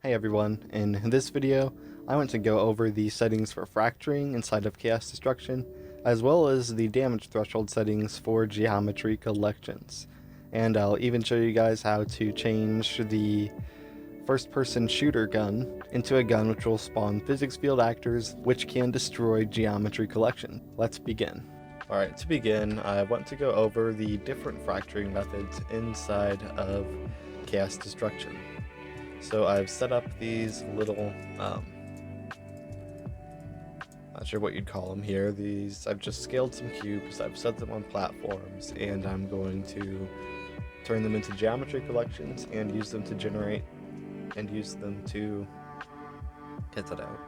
Hey everyone, in this video I want to go over the settings for fracturing inside of chaos destruction, as well as the damage threshold settings for geometry collections. And I'll even show you guys how to change the first person shooter gun into a gun which will spawn physics field actors which can destroy geometry collection. Let's begin. Alright, to begin, I want to go over the different fracturing methods inside of chaos destruction. So I've set up these little, not sure what you'd call them here. I've just scaled some cubes, I've set them on platforms, and I'm going to turn them into geometry collections and use them to generate, and use them to get that out,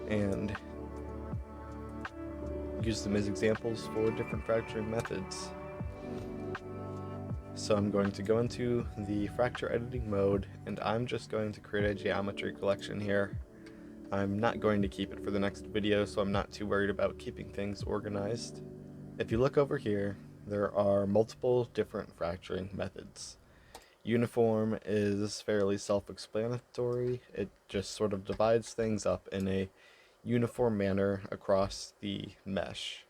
and use them as examples for different fracturing methods. So I'm going to go into the fracture editing mode, and I'm just going to create a geometry collection here. I'm not going to keep it for the next video, so I'm not too worried about keeping things organized. If you look over here, there are multiple different fracturing methods. Uniform is fairly self-explanatory. It just sort of divides things up in a uniform manner across the mesh.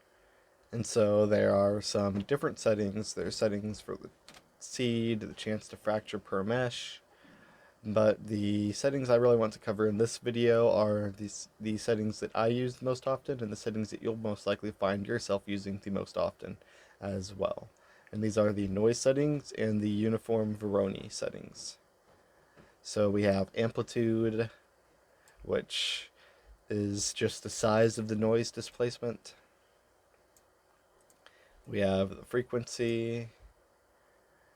And so there are some different settings. There's settings for the seed, the chance to fracture per mesh, but the settings I really want to cover in this video are the settings that I use most often, and the settings that you'll most likely find yourself using the most often as well. And these are the noise settings and the uniform Veroni settings. So we have amplitude, which is just the size of the noise displacement. We have the frequency,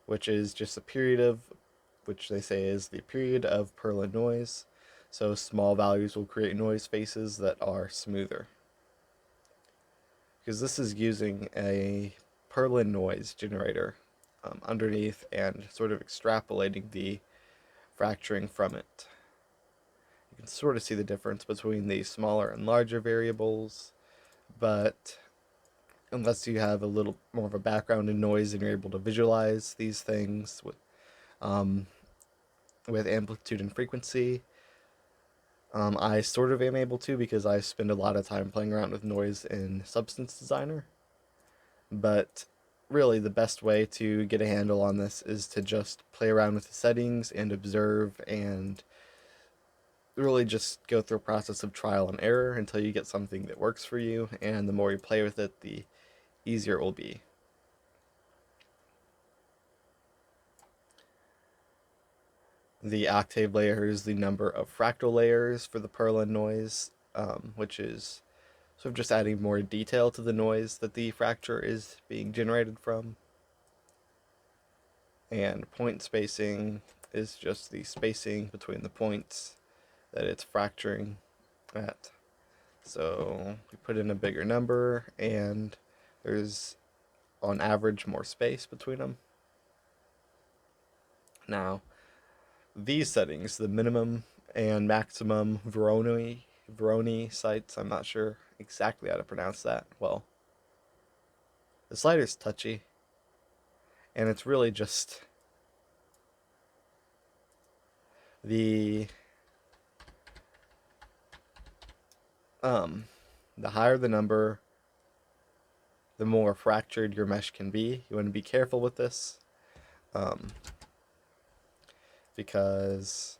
which is just the period of, which they say is the period of Perlin noise. So small values will create noise faces that are smoother. Because this is using a Perlin noise generator underneath and sort of extrapolating the fracturing from it. You can sort of see the difference between the smaller and larger variables, but unless you have a little more of a background in noise and you're able to visualize these things with amplitude and frequency, I sort of am able to because I spend a lot of time playing around with noise in Substance Designer. But really the best way to get a handle on this is to just play around with the settings and observe, and really just go through a process of trial and error until you get something that works for you, and the more you play with it, the easier it will be. The octave layer is the number of fractal layers for the Perlin noise, which is sort of just adding more detail to the noise that the fracture is being generated from. And point spacing is just the spacing between the points that it's fracturing at. So we put in a bigger number, and there's on average more space between them. Now, these settings, the minimum and maximum Veroni sites, I'm not sure exactly how to pronounce that. Well, the slider's touchy, and it's really just the the higher the number, the more fractured your mesh can be. You want to be careful with this, because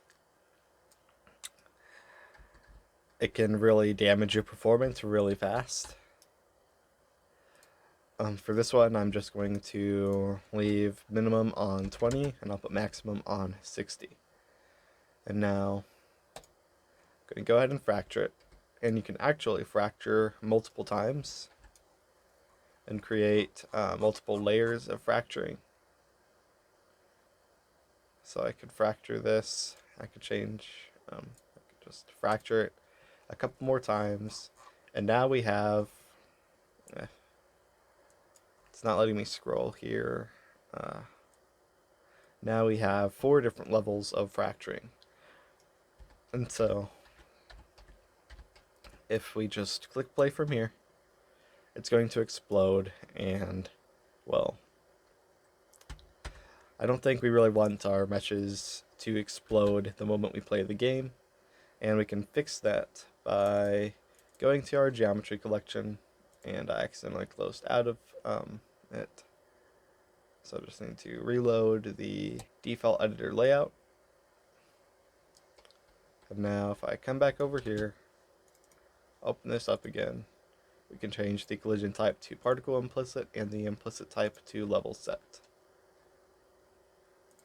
it can really damage your performance really fast. For this one, I'm just going to leave minimum on 20, and I'll put maximum on 60. And now I'm going to go ahead and fracture it. And you can actually fracture multiple times and create multiple layers of fracturing. So I could fracture this, I could just fracture it a couple more times, and now we have, it's not letting me scroll here, now we have 4 different levels of fracturing. And so if we just click play from here, it's going to explode, and well, I don't think we really want our meshes to explode the moment we play the game, and we can fix that by going to our geometry collection, and I accidentally closed out of it. So I just need to reload the default editor layout. And now if I come back over here, open this up again, we can change the collision type to particle implicit and the implicit type to level set.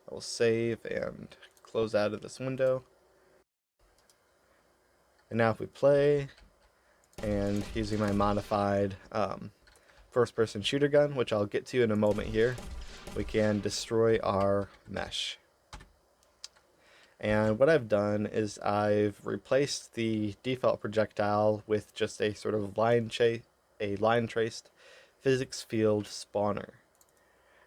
I will save and close out of this window. And now if we play, and using my modified first-person shooter gun, which I'll get to in a moment here, we can destroy our mesh. And what I've done is I've replaced the default projectile with just a sort of line-traced physics field spawner.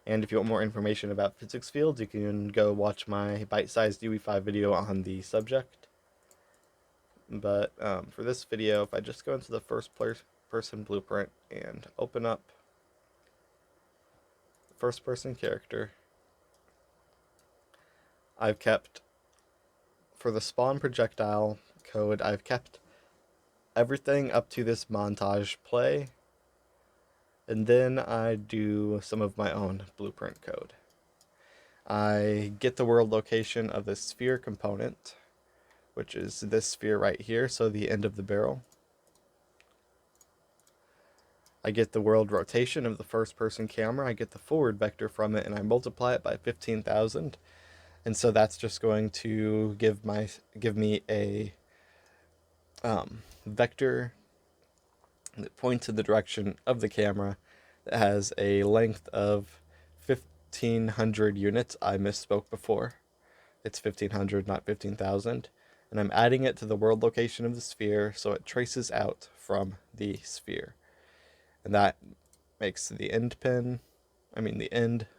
And if you want more information about physics fields, you can go watch my bite-sized UE5 video on the subject. But for this video, if I just go into the first-person blueprint and open up first-person character, I've kept, for the spawn projectile code, I've kept everything up to this montage play, and then I do some of my own blueprint code. I get the world location of the sphere component, which is this sphere right here, so the end of the barrel. I get the world rotation of the first person camera, I get the forward vector from it, and I multiply it by 15,000. And so that's just going to give me a vector that points in the direction of the camera that has a length of 1500 units. I misspoke before. It's 1500, not 15,000. And I'm adding it to the world location of the sphere so it traces out from the sphere. And that makes the end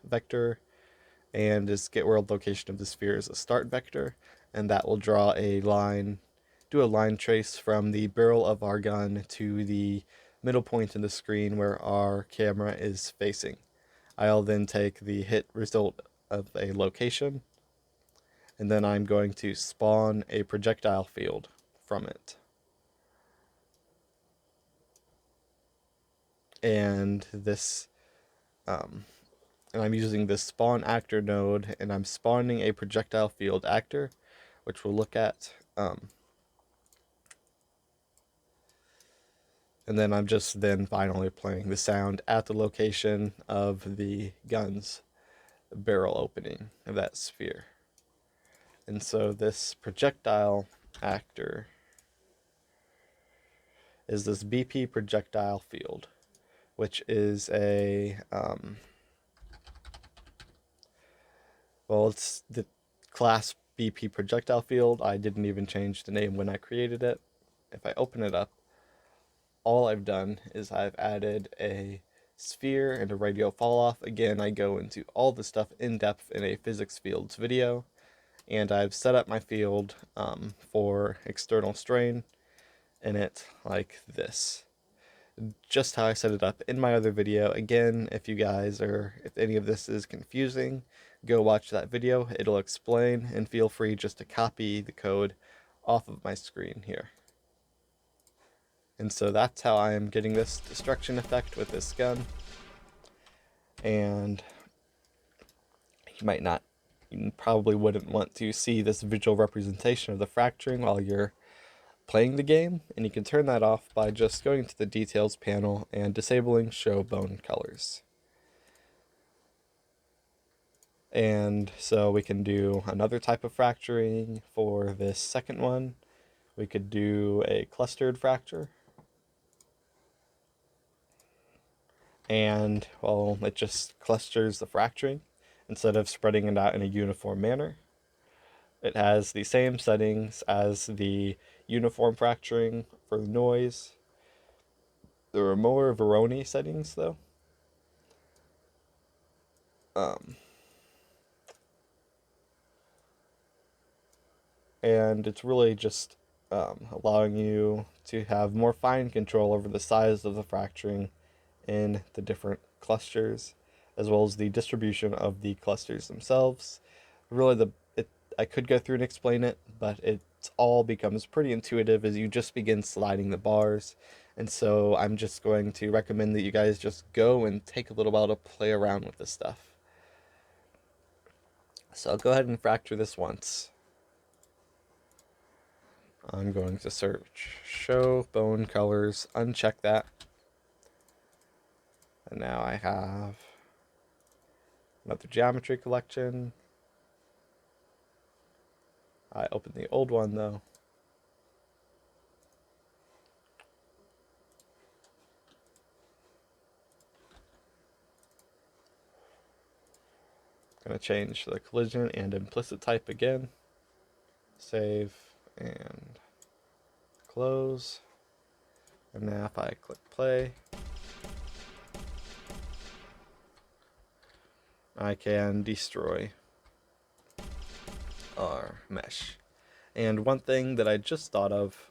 vector, and is get world location of the sphere as a start vector, and that will draw a line, do a line trace from the barrel of our gun to the middle point in the screen where our camera is facing. I'll then take the hit result of a location, and then I'm going to spawn a projectile field from it. And I'm using this spawn actor node, and I'm spawning a projectile field actor, which we'll look at. And then I'm just finally playing the sound at the location of the gun's barrel opening of that sphere. And so this projectile actor is this BP projectile field, which is it's the class BP projectile field. I didn't even change the name when I created it. If I open it up, all I've done is I've added a sphere and a radial fall off. Again, I go into all the stuff in depth in a physics fields video, and I've set up my field for external strain in it like this. Just how I set it up in my other video. Again, if any of this is confusing, go watch that video. It'll explain, and feel free just to copy the code off of my screen here. And so that's how I am getting this destruction effect with this gun. And you probably wouldn't want to see this visual representation of the fracturing while you're playing the game, and you can turn that off by just going to the details panel and disabling show bone colors. And so we can do another type of fracturing for this second one. We could do a clustered fracture. And, well, it just clusters the fracturing instead of spreading it out in a uniform manner. It has the same settings as the uniform fracturing for the noise. There are more Veroni settings, though. And it's really just allowing you to have more fine control over the size of the fracturing in the different clusters. as well as the distribution of the clusters themselves. Really, I could go through and explain it, but it all becomes pretty intuitive as you just begin sliding the bars. And so I'm just going to recommend that you guys just go and take a little while to play around with this stuff. So I'll go ahead and fracture this once. I'm going to search show bone colors, uncheck that. And now I have another geometry collection. I opened the old one though. Going to change the collision and implicit type again. Save and close. And now if I click play, I can destroy our mesh. And one thing that I just thought of,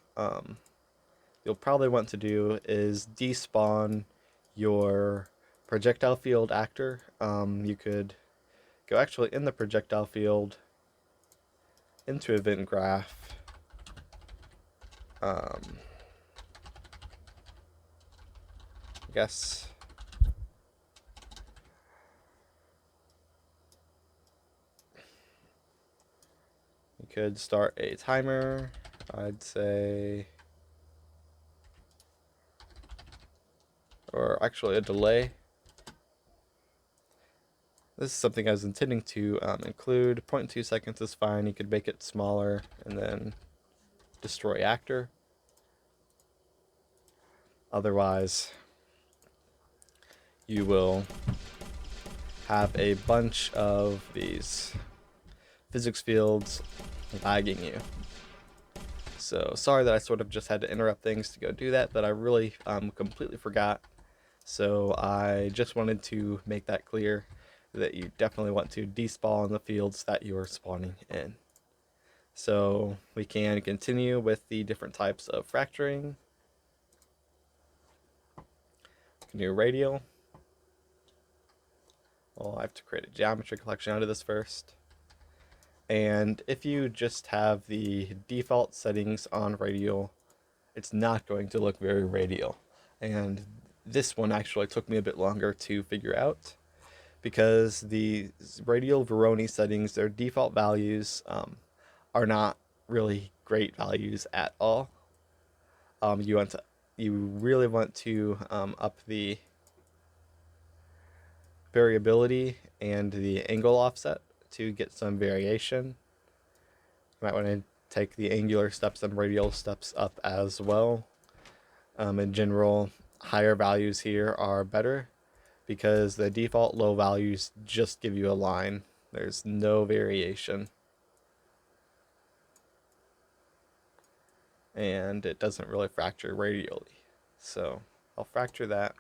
you'll probably want to do is despawn your projectile field actor. You could go actually in the projectile field into event graph. I guess you could start a timer. I'd say, or actually a delay. This is something I was intending to include. 0.2 seconds is fine. You could make it smaller and then destroy actor. Otherwise, you will have a bunch of these physics fields lagging you. So sorry that I sort of just had to interrupt things to go do that, but I really completely forgot. So I just wanted to make that clear, that you definitely want to despawn the fields that you are spawning in. So we can continue with the different types of fracturing. We can do radial. Well, I have to create a geometry collection out of this first. And if you just have the default settings on radial, it's not going to look very radial. And this one actually took me a bit longer to figure out, because the radial Veroni settings, their default values are not really great values at all. You really want to up the variability and the angle offset to get some variation. You might want to take the angular steps and radial steps up as well. In general, higher values here are better, because the default low values just give you a line. There's no variation. And it doesn't really fracture radially. So I'll fracture that.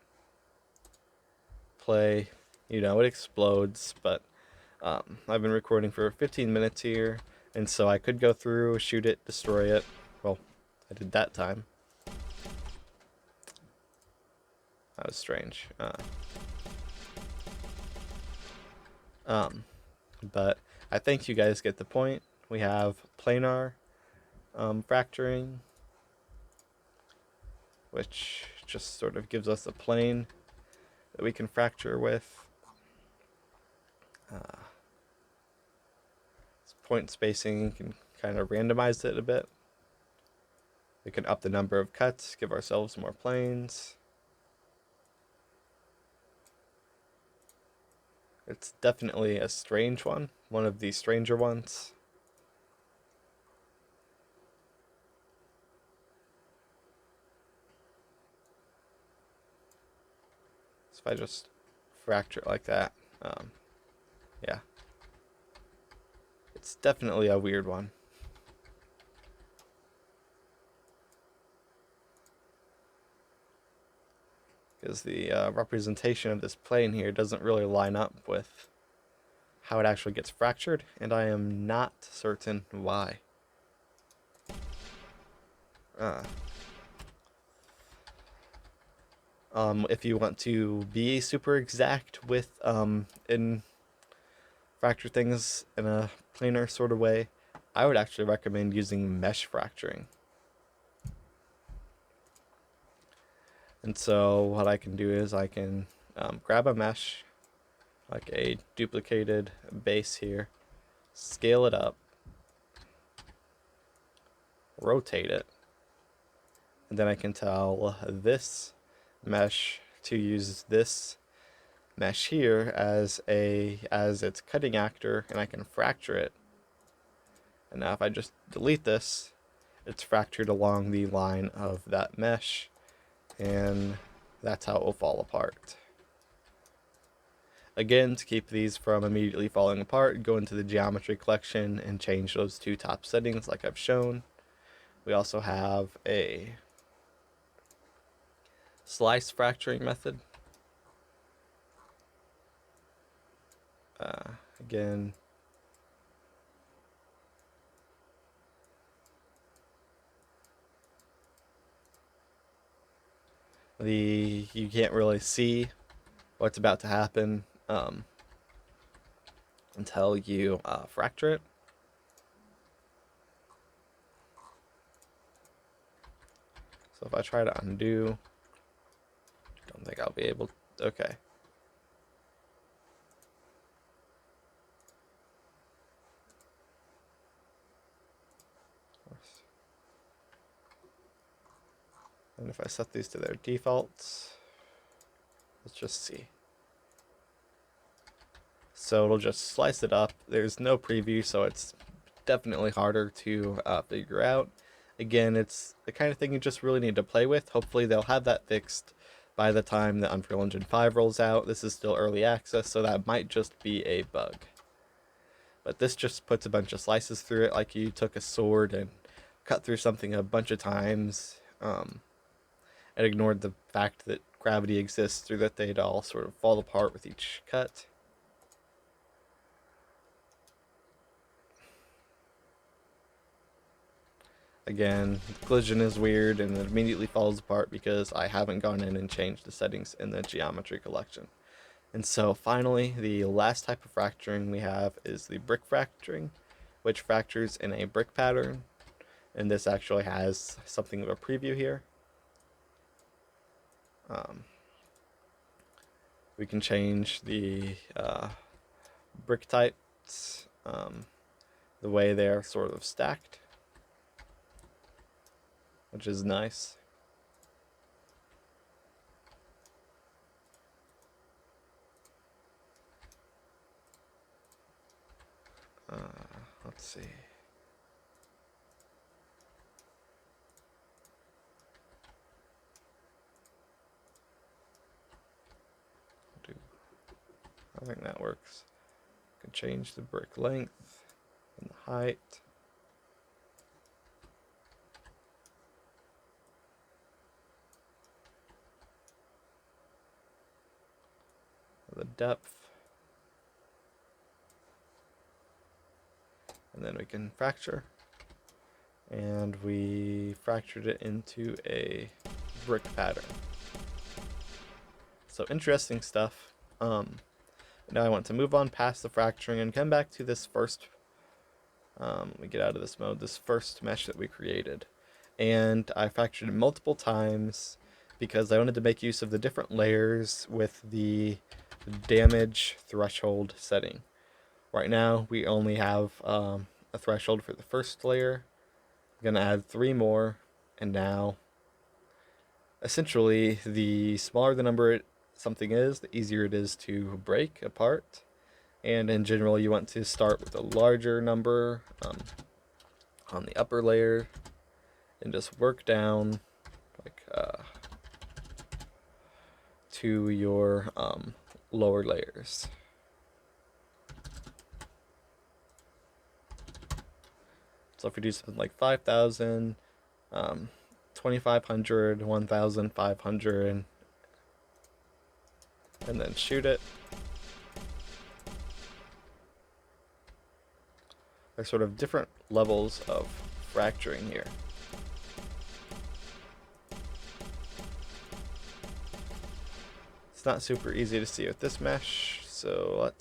Play. You know, it explodes, but I've been recording for 15 minutes here, and so I could go through, shoot it, destroy it. Well, I did that time. That was strange. But I think you guys get the point. We have planar fracturing, which just sort of gives us a plane that we can fracture with. Point spacing, you can kind of randomize it a bit. We can up the number of cuts, give ourselves more planes. It's definitely a strange one of the stranger ones. So if I just fracture it like that, yeah. It's definitely a weird one. Because the representation of this plane here doesn't really line up with how it actually gets fractured, and I am not certain why. If you want to be super exact with in fracture things in a planar sort of way, I would actually recommend using mesh fracturing. And so what I can do is I can grab a mesh, like a duplicated base here, scale it up, rotate it, and then I can tell this mesh to use this mesh here as its cutting actor, and I can fracture it. And now if I just delete this, it's fractured along the line of that mesh, and that's how it will fall apart. Again, to keep these from immediately falling apart, go into the geometry collection and change those two top settings like I've shown. We also have a slice fracturing method. Again, you can't really see what's about to happen until you fracture it. So if I try to undo, I don't think I'll be able to. Okay. And if I set these to their defaults, let's just see. So it'll just slice it up. There's no preview, so it's definitely harder to figure out. Again, it's the kind of thing you just really need to play with. Hopefully they'll have that fixed by the time the Unreal Engine 5 rolls out. This is still early access, so that might just be a bug. But this just puts a bunch of slices through it, like you took a sword and cut through something a bunch of times. It ignored the fact that gravity exists, or that they'd all sort of fall apart with each cut. Again, the collision is weird and it immediately falls apart because I haven't gone in and changed the settings in the geometry collection. And so finally, the last type of fracturing we have is the brick fracturing, which fractures in a brick pattern. And this actually has something of a preview here. We can change the brick types, the way they're sort of stacked, which is nice. Let's see. I think that works. Can change the brick length and the height. The depth. And then we can fracture. And we fractured it into a brick pattern. So interesting stuff. Now I want to move on past the fracturing and come back to this first, we get out of this mode, this first mesh that we created. And I fractured it multiple times because I wanted to make use of the different layers with the damage threshold setting. Right now we only have a threshold for the first layer. I'm going to add 3 more, and now essentially the smaller the number something is, the easier it is to break apart. And in general, you want to start with a larger number on the upper layer and just work down like to your lower layers. So if we do something like 5,000, 2,500, 1,500, and then shoot it. There's sort of different levels of fracturing here. not super easy to see with this mesh, so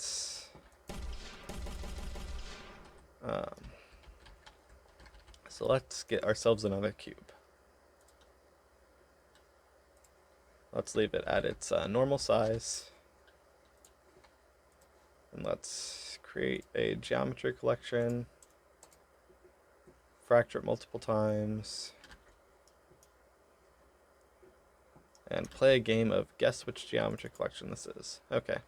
let's get ourselves another cube. Let's leave it at its normal size, and let's create a geometry collection, fracture it multiple times, and play a game of guess which geometry collection this is. Okay.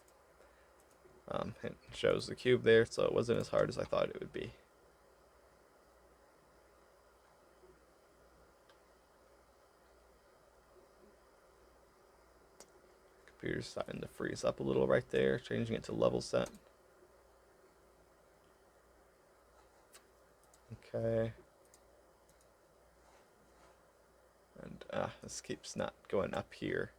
It shows the cube there, so it wasn't as hard as I thought it would be. Computer's starting to freeze up a little right there, changing it to level set. Okay. And this keeps not going up here.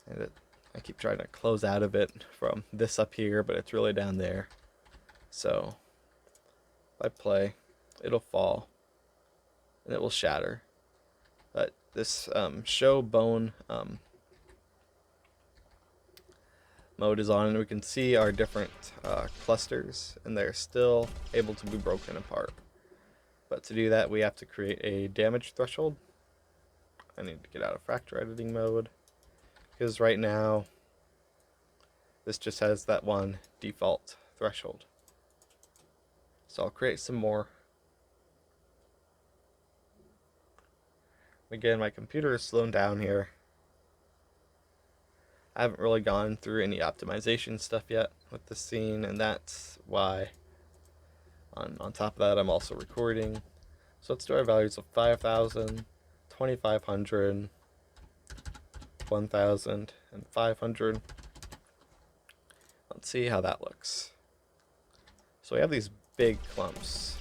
And I keep trying to close out of it from this up here, but it's really down there. So if I play, it'll fall and it will shatter. But this show bone mode is on, and we can see our different clusters, and they're still able to be broken apart. But to do that, we have to create a damage threshold. I need to get out of fracture editing mode, because right now this just has that one default threshold. So I'll create some more. Again, my computer is slowing down here. I haven't really gone through any optimization stuff yet with this scene, and that's why on top of that I'm also recording. So let's do our values of 5,000, 2,500, 1,000, and 500. Let's see how that looks. So we have these big clumps,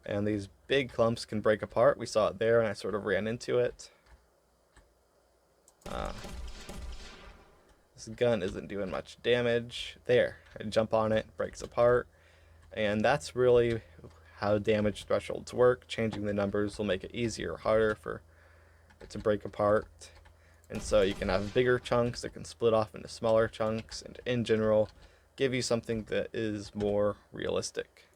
and these big clumps can break apart. We saw it there, and I sort of ran into it. This gun isn't doing much damage. There, I jump on it, breaks apart, and that's really how damage thresholds work. Changing the numbers will make it easier or harder for it to break apart. And so you can have bigger chunks that can split off into smaller chunks, and in general give you something that is more realistic.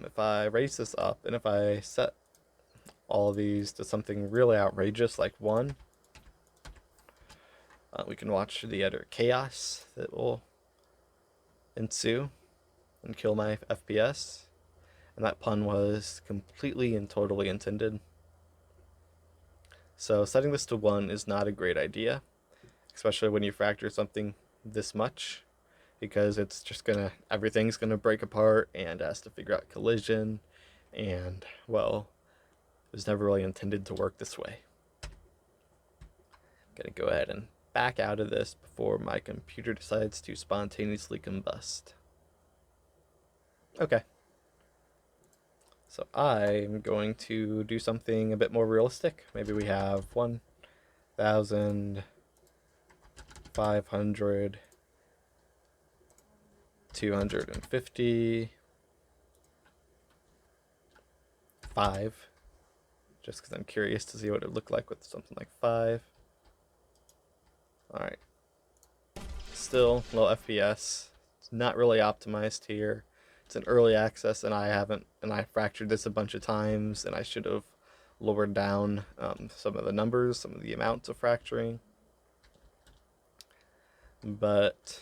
If I raise this up, and if I set all of these to something really outrageous like 1, we can watch the utter chaos that will ensue and kill my FPS. And that pun was completely and totally intended. So setting this to 1 is not a great idea, especially when you fracture something this much, because it's just everything's gonna break apart and has to figure out collision, and well, it was never really intended to work this way. I'm gonna go ahead and back out of this before my computer decides to spontaneously combust. Okay. So I'm going to do something a bit more realistic. Maybe we have 1,000, 500, 250, 5, just because I'm curious to see what it would look like with something like 5. Alright. Still low FPS. It's not really optimized here. It's an early access, and I fractured this a bunch of times, and I should have lowered down some of the numbers, some of the amounts of fracturing. But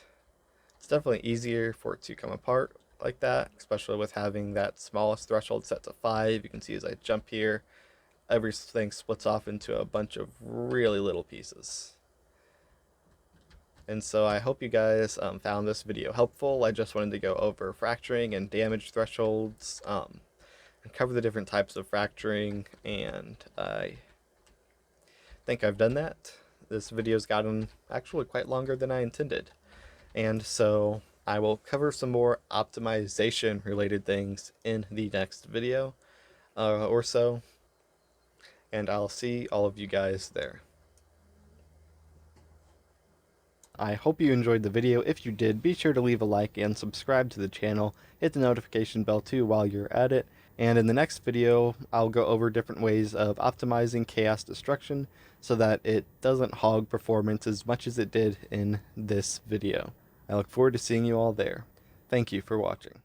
it's definitely easier for it to come apart like that, especially with having that smallest threshold set to 5. You can see as I jump here, everything splits off into a bunch of really little pieces. And so I hope you guys found this video helpful. I just wanted to go over fracturing and damage thresholds, and cover the different types of fracturing, and I think I've done that. This video's gotten actually quite longer than I intended. And so I will cover some more optimization related things in the next video or so. And I'll see all of you guys there. I hope you enjoyed the video. If you did, be sure to leave a like and subscribe to the channel. Hit the notification bell too while you're at it. And in the next video, I'll go over different ways of optimizing chaos destruction so that it doesn't hog performance as much as it did in this video. I look forward to seeing you all there. Thank you for watching.